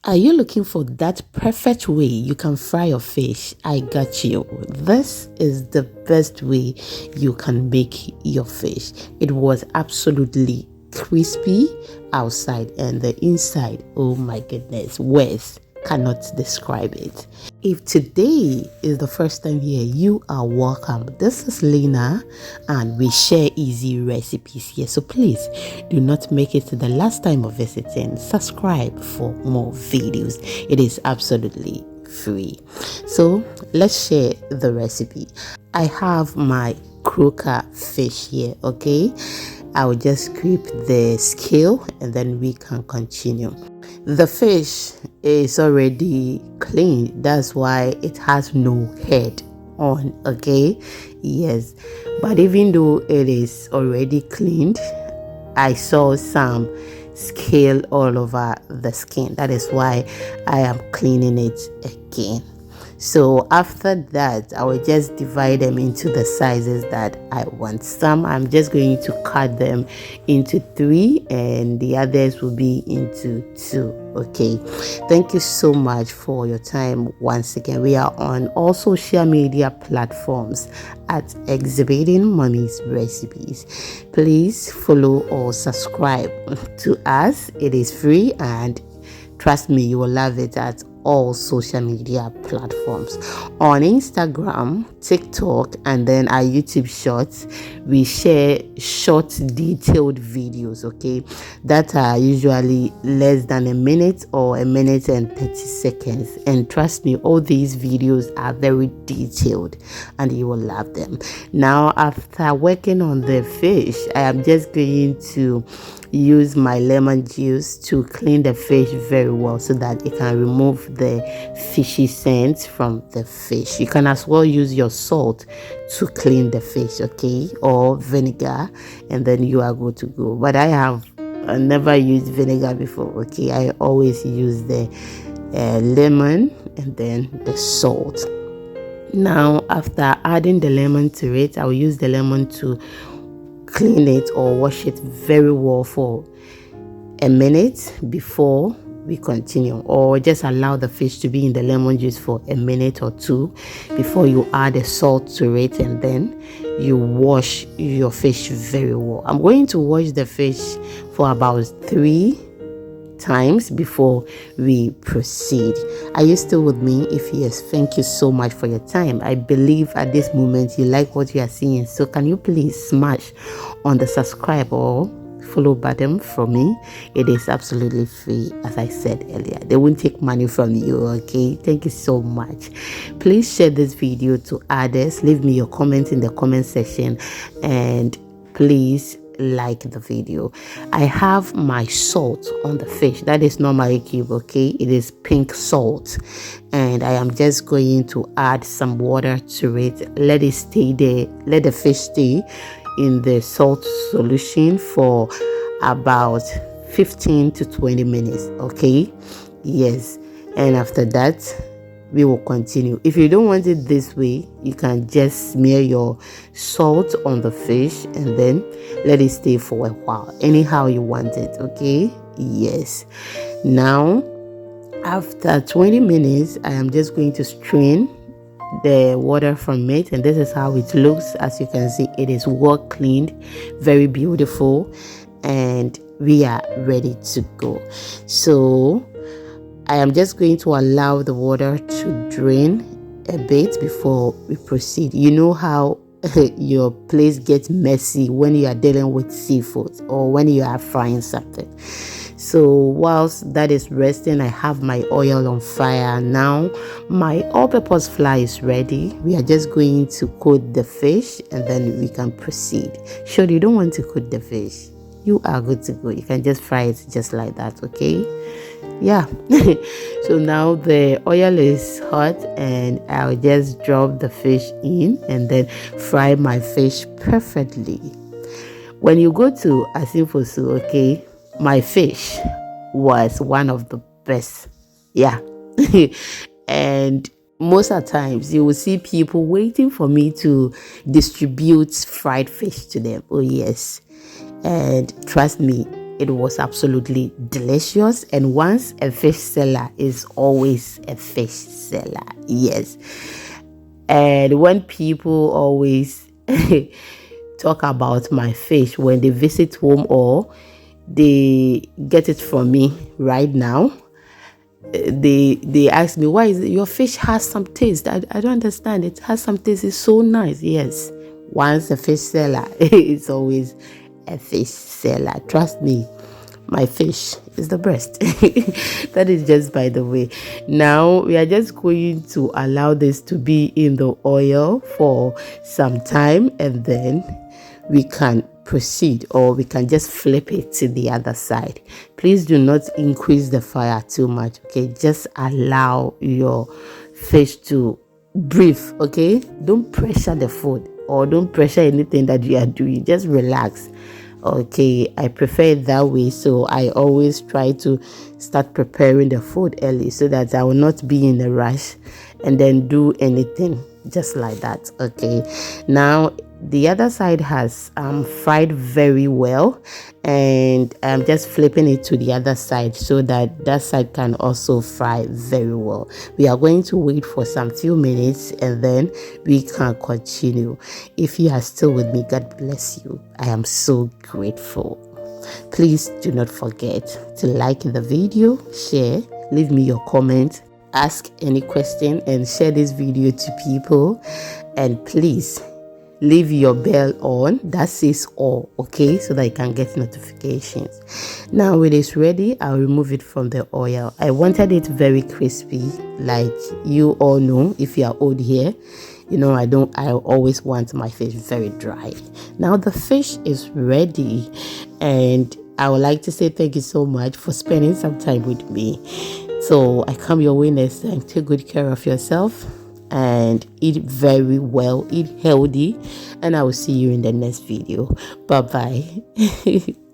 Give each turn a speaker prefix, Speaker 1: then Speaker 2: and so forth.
Speaker 1: Are you looking for that perfect way you can fry your fish? I got you. This is the best way you can make your fish. It was absolutely crispy outside and the inside. Oh my goodness, words cannot describe it. If today is the first time here, you are welcome. This is Lena and we share easy recipes here. So please do not make it the last time of visiting. Subscribe for more videos. It is absolutely free. So let's share the recipe. I have my croaker fish here, okay? I will just scrape the scale and then we can continue. The fish is already clean, that's why it has no head on, okay? Yes, but even though it is already cleaned, I saw some scale all over the skin. That is why I am cleaning it again. So after that, I will just divide them into the sizes that I want. Some I'm just going to cut them into 3 and the others will be into 2. Okay, thank you so much for your time once again. We are on all social media platforms at Exhibiting Mommy's Recipes. Please follow or subscribe to us. It is free and trust me, you will love it at all social media platforms. On Instagram, TikTok, and then our YouTube shorts, we share short detailed videos, okay, that are usually less than a minute or a minute and 30 seconds. And trust me, all these videos are very detailed and you will love them. Now, after working on the fish, I am just going to use my lemon juice to clean the fish very well so that it can remove the fishy scent from the fish. You can as well use your salt to clean the fish, okay, or vinegar, and then you are good to go. But I have never used vinegar before, okay. I always use the lemon and then the salt. Now after adding the lemon to it, I will use the lemon to clean it or wash it very well for a minute before we continue, or just allow the fish to be in the lemon juice for a minute or 2 before you add the salt to it, and then you wash your fish very well. I'm going to wash the fish for about 3 times before we proceed. Are you still with me? If yes, thank you so much for your time. I believe at this moment you like what you are seeing, so can you please smash on the subscribe or follow button from me? It is absolutely free, as I said earlier. They won't take money from you, okay? Thank you so much. Please share this video to others. Leave me your comments in the comment section and please like the video. I have my salt on the fish. That is not my cube, okay? It is pink salt, and I am just going to add some water to it. Let it stay there. Let the fish stay in the salt solution for about 15 to 20 minutes, okay? Yes, and after that we will continue. If you don't want it this way, you can just smear your salt on the fish and then let it stay for a while, anyhow you want it, okay? Yes. Now after 20 minutes, I am just going to strain the water from it, and this is how it looks. As you can see, it is well cleaned, very beautiful, and we are ready to go. So I am just going to allow the water to drain a bit before we proceed. You know how your place gets messy when you are dealing with seafood or when you are frying something. So whilst that is resting, I have my oil on fire. Now my all-purpose flour is ready. We are just going to coat the fish and then we can proceed. Sure, you don't want to coat the fish, you are good to go. You can just fry it just like that, okay? Yeah. So now the oil is hot and I'll just drop the fish in and then fry my fish perfectly. When you go to Asimfosu, okay, my fish was one of the best. Yeah. And most of the times you will see people waiting for me to distribute fried fish to them. Oh yes. And trust me, it was absolutely delicious. And once a fish seller is always a fish seller. Yes. And when people always talk about my fish when they visit home or they get it from me right now, they ask me, why is it your fish has some taste? I don't understand. It has some taste. It's so nice. Yes. Once a fish seller, it's always a fish seller. Trust me, my fish is the best. That is just by the way. Now we are just going to allow this to be in the oil for some time, and then we can proceed, or we can just flip it to the other side. Please do not increase the fire too much. Okay, just allow your fish to breathe. Okay, don't pressure the food or don't pressure anything that you are doing. Just relax. Okay, I prefer it that way, so I always try to start preparing the food early so that I will not be in a rush and then do anything just like that. Okay, now the other side has fried very well, and I'm just flipping it to the other side so that that side can also fry very well. We are going to wait for some few minutes and then we can continue. If you are still with me, God bless you. I am so grateful. Please do not forget to like the video, share, leave me your comment, ask any question, and share this video to people. And please leave your bell on that says all, okay, so that you can get notifications. Now when it's ready, I'll remove it from the oil. I wanted it very crispy, like you all know. If you are old here, you know I always want my fish very dry. Now the fish is ready, and I would like to say thank you so much for spending some time with me. So I come your way next time. Take good care of yourself and eat very well, eat healthy, and I will see you in the next video. Bye bye.